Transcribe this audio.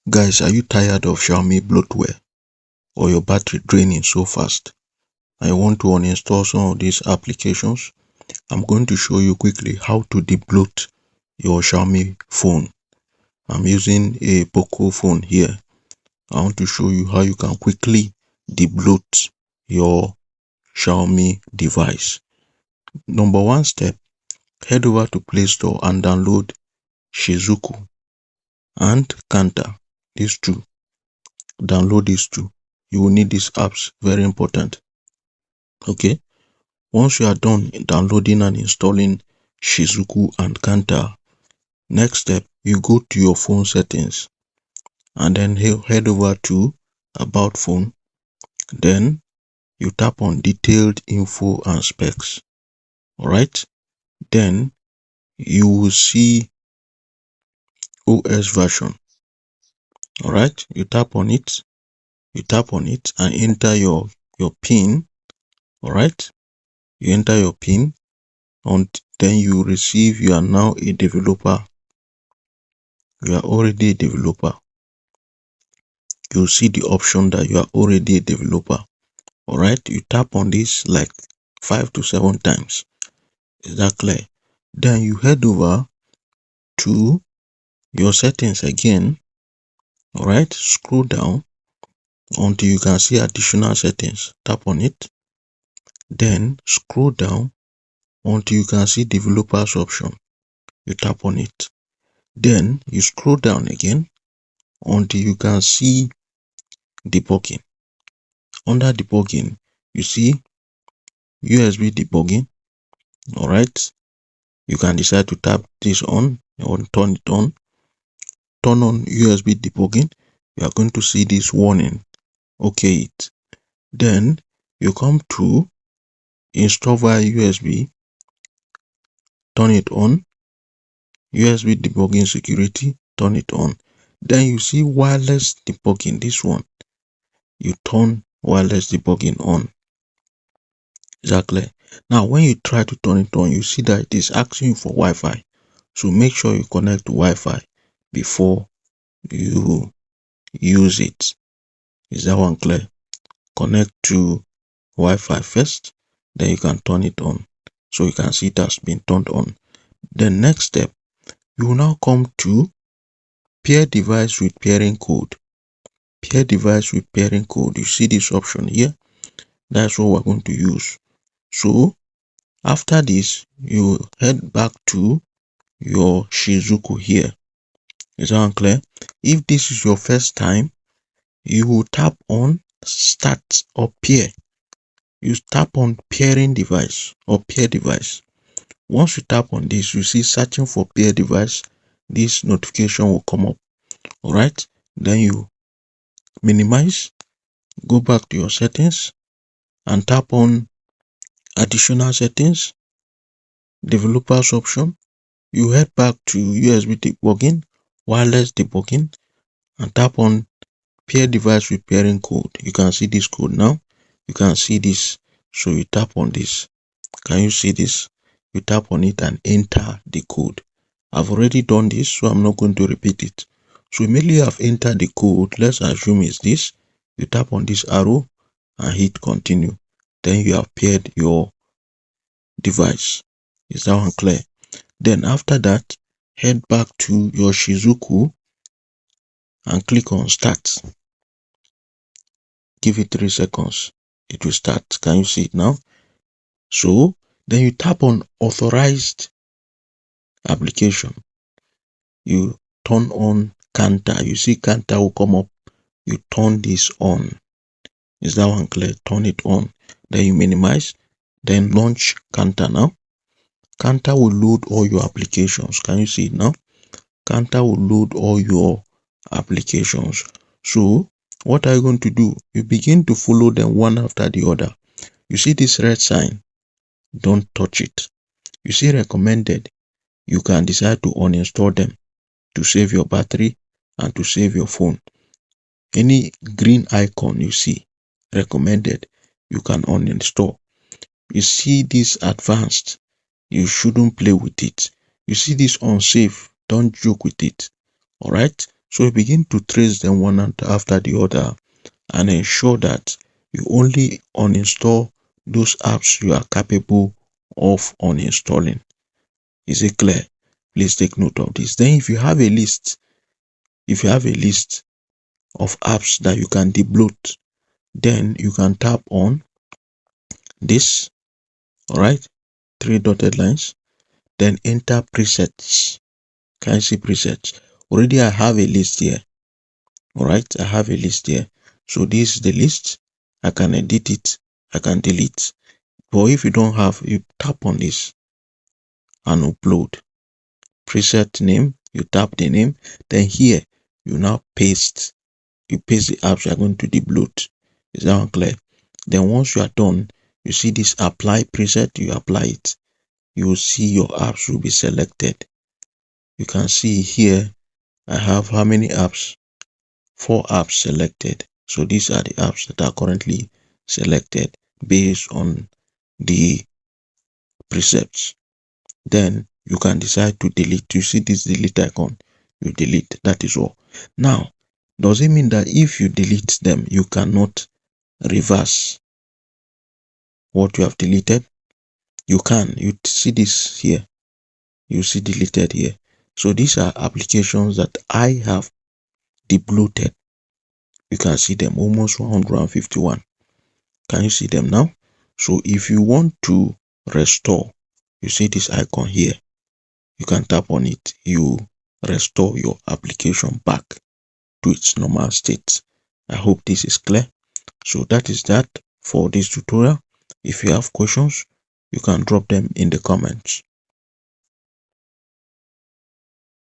Guys, are you tired of Xiaomi bloatware or your battery draining so fast? I want to uninstall some of these applications. I'm going to show you quickly how to debloat your Xiaomi phone. I'm using a POCO phone here. I want to show you how you can quickly debloat your Xiaomi device. Number one step, head over to Play Store and download 𝗔𝗟𝗦𝗣𝗟𝗘 and 𝗓𝗘𝗦𝗧𝗏. These two. Download these two. You will need these apps, very important. Okay, once you are done downloading and installing 𝗔𝗟𝗦𝗣𝗟𝗘 and 𝗓𝗓𝗦𝗧𝗏, next step, you go to your phone settings and then head over to about phone. Then you tap on detailed info and specs. All right, then you will see OS version. All right, you tap on it and enter your pin. All right, you enter your pin and then you receive you are now a developer. You are already a developer. You see the option that you are already a developer. All right, you tap on this like 5 to 7 times. Is that clear? Then you head over to your settings again. All right, scroll down until you can see additional settings. Tap on it. Then scroll down until you can see developers option. You tap on it. Then you scroll down again until you can see debugging. Under debugging, you see USB debugging. All right, you can decide to tap this on or turn it on. Turn on USB debugging. You are going to see this warning. Okay it. Then you come to install via USB. Turn it on. USB debugging security. Turn it on. Then you see wireless debugging. This one. You turn wireless debugging on. Exactly. Now when you try to turn it on, you see that it is asking you for Wi-Fi. So make sure you connect to Wi-Fi before you use it. Is that one clear? Connect to Wi-Fi first, then you can turn it on. So you can see it has been turned on. The next step, you will now come to pair device with pairing code. Pair device with pairing code. You see this option here? That's what we're going to use. So after this, you head back to your 𝗔𝗟𝗦𝗣𝗟𝗘 here. Is that unclear? If this is your first time, you will tap on start or pair. You tap on pairing device or pair device. Once you tap on this, you see searching for pair device. This notification will come up. All right, then you minimize, go back to your settings and tap on additional settings, developers option. You head back to USB debugging, wireless debugging, and tap on pair device with pairing code. You can see this code now. You can see this. So you tap on this. Can you see this? You tap on it and enter the code. I've already done this, so I'm not going to repeat it. So immediately I've entered the code. Let's assume it's this. You tap on this arrow and hit continue. Then you have paired your device. Is that one clear? Then after that, head back to your 𝗔𝗟𝗦𝗣𝗟𝗘 and click on start. Give it 3 seconds. It will start. Can you see it now? So then you tap on authorized application. You turn on 𝗓𝗓𝗦𝗧𝗏. You see 𝗓𝗓𝗦 will come up. You turn this on. Is that one clear? Turn it on. Then you minimize. Then launch 𝗓𝗓𝗦 now. 𝗓𝗓𝗦 will load all your applications. Can you see it now? 𝗓𝗓𝗦 will load all your applications. So what are you going to do? You begin to follow them one after the other. You see this red sign? Don't touch it. You see recommended? You can decide to uninstall them to save your battery and to save your phone. Any green icon you see recommended, you can uninstall. You see this advanced, you shouldn't play with it. You see this unsafe, don't joke with it. All right, So you begin to trace them one after the other and ensure that you only uninstall those apps you are capable of uninstalling. Is it clear? Please take note of this. Then if you have a list of apps that you can debloat, then you can tap on this, all right, three dotted lines, then enter presets. Can you see presets? Already I have a list here. All right, I have a list here. So this is the list. I can edit it, I can delete. But if you don't have, you tap on this and upload. Preset name, you tap the name, then here you now paste. You paste the apps you are going to debloat. Is that one clear? Then once you are done, you see this apply preset, you apply it. You will see your apps will be selected. You can see here I have how many apps? 4 apps selected. So these are the apps that are currently selected based on the precepts. Then you can decide to delete. You see this delete icon, you delete. That is all. Now, does it mean that if you delete them, you cannot reverse what you have deleted? You can. You see this here. You see deleted here. So these are applications that I have debloated. You can see them, almost 151. Can you see them now? So if you want to restore, you see this icon here. You can tap on it. You restore your application back to its normal state. I hope this is clear. So that is that for this tutorial. If you have questions, you can drop them in the comments.